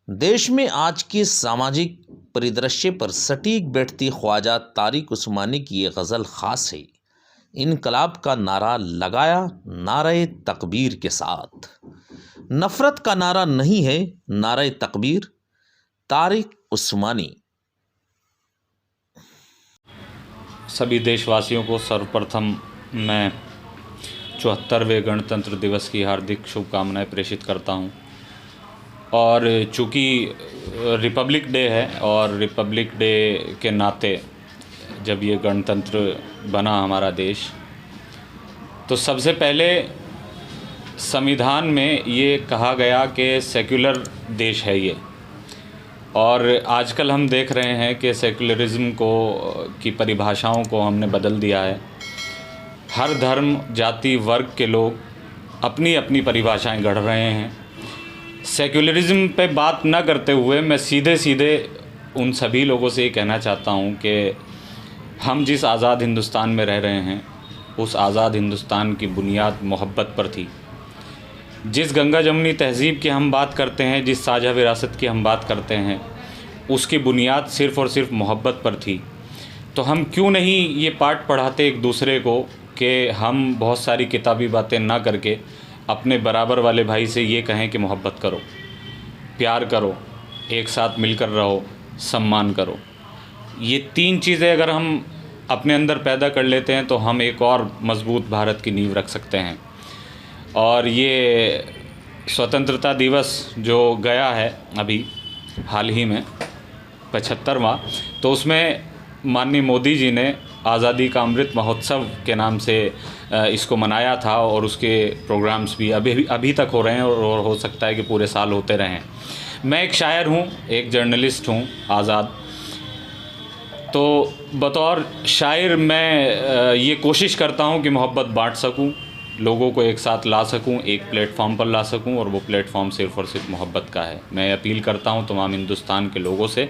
देश में आज के सामाजिक परिदृश्य पर सटीक बैठती ख्वाजा तारिक उस्मानी की ये गज़ल ख़ास है। इनकलाब का नारा लगाया नारे तकबीर के साथ। नफ़रत का नारा नहीं है नारे तकबीर, तारिक उस्मानी। सभी देशवासियों को सर्वप्रथम मैं 74वें गणतंत्र दिवस की हार्दिक शुभकामनाएं प्रेषित करता हूं। और चूँकि रिपब्लिक डे है और रिपब्लिक डे के नाते जब ये गणतंत्र बना हमारा देश, तो सबसे पहले संविधान में ये कहा गया कि सेक्युलर देश है ये। और आजकल हम देख रहे हैं कि सेक्युलरिज़्म की परिभाषाओं को हमने बदल दिया है। हर धर्म, जाति, वर्ग के लोग अपनी अपनी परिभाषाएं गढ़ रहे हैं। सेक्युलरिज़्म पे बात न करते हुए मैं सीधे सीधे उन सभी लोगों से ये कहना चाहता हूँ कि हम जिस आज़ाद हिंदुस्तान में रह रहे हैं, उस आज़ाद हिंदुस्तान की बुनियाद मोहब्बत पर थी। जिस गंगा जमुनी तहज़ीब की हम बात करते हैं, जिस साझा विरासत की हम बात करते हैं, उसकी बुनियाद सिर्फ़ और सिर्फ मोहब्बत पर थी। तो हम क्यों नहीं ये पाठ पढ़ाते एक दूसरे को कि हम बहुत सारी किताबी बातें ना करके अपने बराबर वाले भाई से ये कहें कि मोहब्बत करो, प्यार करो, एक साथ मिलकर रहो, सम्मान करो। ये तीन चीज़ें अगर हम अपने अंदर पैदा कर लेते हैं तो हम एक और मज़बूत भारत की नींव रख सकते हैं। और ये स्वतंत्रता दिवस जो गया है अभी हाल ही में 75वां, तो उसमें माननीय मोदी जी ने आज़ादी का अमृत महोत्सव के नाम से इसको मनाया था और उसके प्रोग्राम्स भी अभी तक हो रहे हैं और हो सकता है कि पूरे साल होते रहें। मैं एक शायर हूँ, एक जर्नलिस्ट हूँ आज़ाद, तो बतौर शायर मैं ये कोशिश करता हूँ कि मोहब्बत बांट सकूँ, लोगों को एक साथ ला सकूं, एक प्लेटफॉर्म पर ला सकूं, और वो प्लेटफॉर्म सिर्फ़ और सिर्फ मोहब्बत का है। मैं अपील करता हूं तमाम हिंदुस्तान के लोगों से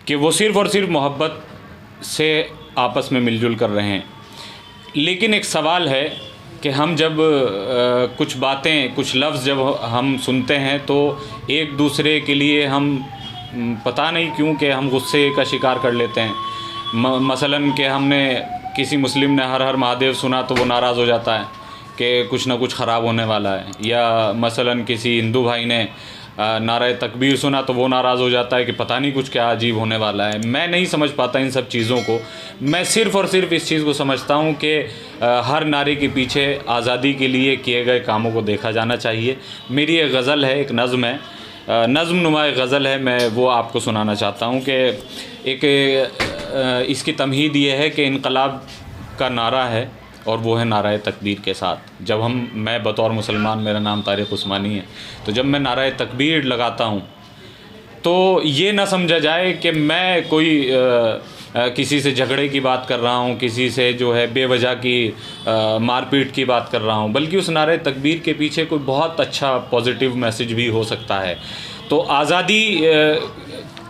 कि वो सिर्फ़ और सिर्फ मोहब्बत से आपस में मिलजुल कर रहें। लेकिन एक सवाल है कि हम जब कुछ बातें, कुछ लफ्ज़ जब हम सुनते हैं तो एक दूसरे के लिए हम पता नहीं क्यों कि हम गुस्से का शिकार कर लेते हैं। मसलन कि हमने किसी मुस्लिम ने हर हर महादेव सुना तो वो नाराज़ हो जाता है कि कुछ ना कुछ ख़राब होने वाला है, या मसलन किसी हिंदू भाई ने नारे तकबीर सुना तो वो नाराज़ हो जाता है कि पता नहीं कुछ क्या अजीब होने वाला है। मैं नहीं समझ पाता इन सब चीज़ों को। मैं सिर्फ़ और सिर्फ इस चीज़ को समझता हूँ कि हर नारे के पीछे आज़ादी के लिए किए गए कामों को देखा जाना चाहिए। मेरी एक गज़ल है, एक नज़्म है, नज़्म नुमा एक गज़ल है, मैं वो आपको सुनाना चाहता हूँ कि एक इसकी तमहीद ये है कि इनकलाब का नारा है और वो है नाराए तकबीर के साथ। जब मैं बतौर मुसलमान, मेरा नाम तारिक उस्मानी है, तो जब मैं नाराए तकबीर लगाता हूँ तो ये ना समझा जाए कि मैं कोई किसी से झगड़े की बात कर रहा हूँ, किसी से जो है बेवजह की मारपीट की बात कर रहा हूँ, बल्कि उस नारे तकबीर के पीछे कोई बहुत अच्छा पॉजिटिव मैसेज भी हो सकता है। तो आज़ादी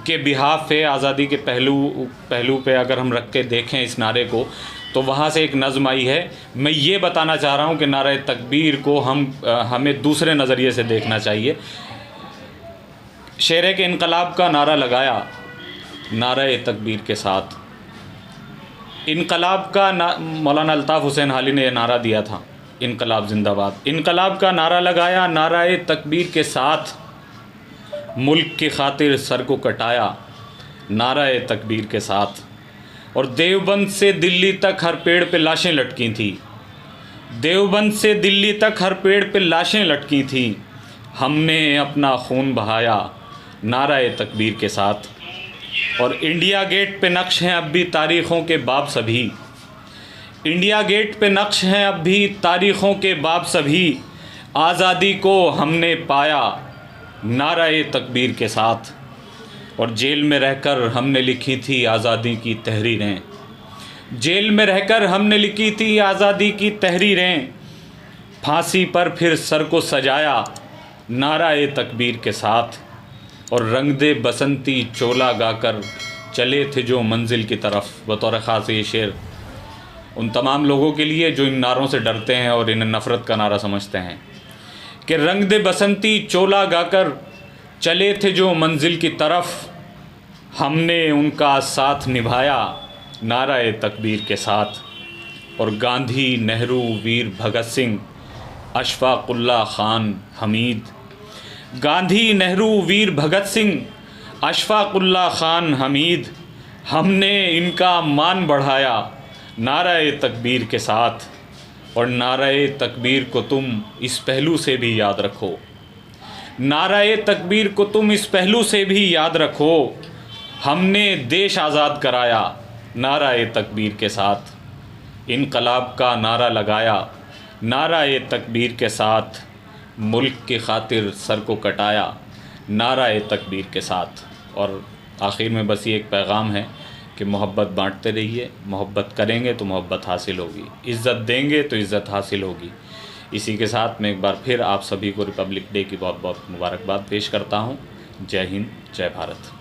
के बिहाफ पे, आज़ादी के पहलू पे अगर हम रख के देखें इस नारे को, तो वहाँ से एक नज़्म आई है। मैं ये बताना चाह रहा हूँ कि नारे तकबीर को हमें दूसरे नज़रिए से देखना चाहिए। शेर के इनकलाब का नारा लगाया नारे तकबीर के साथ। इनकलाब का मौलाना अल्ताफ़ हुसैन हाली ने यह नारा दिया था, इनकलाब जिंदाबाद। इनकलाब का नारा लगाया नारे तकबीर के साथ, मुल्क की खातिर सर को कटाया नारे तकबीर के साथ। और देवबंद से दिल्ली तक हर पेड़ पे लाशें लटकी थी, देवबंद से दिल्ली तक हर पेड़ पे लाशें लटकी थी, हमने अपना खून बहाया नारे तकबीर के साथ। और इंडिया गेट पे नक्श हैं अब भी तारीख़ों के बाब सभी, इंडिया गेट पे नक्श हैं अब भी तारीख़ों के बाब सभी, आज़ादी को हमने पाया नारे तकबीर के साथ। और जेल में रहकर हमने लिखी थी आज़ादी की तहरीरें, जेल में रहकर हमने लिखी थी आज़ादी की तहरीरें, फांसी पर फिर सर को सजाया नारे तकबीर के साथ। और रंग दे बसंती चोला गाकर चले थे जो मंजिल की तरफ। बतौर ख़ास ये शेर उन तमाम लोगों के लिए जो इन नारों से डरते हैं और इन्हें नफ़रत का नारा समझते हैं कि रंग दे बसंती चोला गाकर चले थे जो मंजिल की तरफ, हमने उनका साथ निभाया नाराए तकबीर के साथ। और गांधी, नेहरू, वीर भगत सिंह, अशफाकुल्ला खान हमीद, गांधी, नेहरू, वीर भगत सिंह, अशफाकुल्ला खान हमीद, हमने इनका मान बढ़ाया नाराए तकबीर के साथ। और नाराए तकबीर को तुम इस पहलू से भी याद रखो, नाराए तकबीर को तुम इस पहलू से भी याद रखो, हमने देश आज़ाद कराया नाराए तकबीर के साथ। इनकलाब का नारा लगाया नाराए तकबीर के साथ, मुल्क की खातिर सर को कटाया नाराए तकबीर के साथ। और आखिर में बस ये एक पैगाम है कि मोहब्बत बांटते रहिए, मोहब्बत करेंगे तो मोहब्बत हासिल होगी, इज़्ज़त देंगे तो इज़्ज़त हासिल होगी। इसी के साथ मैं एक बार फिर आप सभी को रिपब्लिक डे की बहुत बहुत मुबारकबाद पेश करता हूँ। जय हिंद, जय भारत।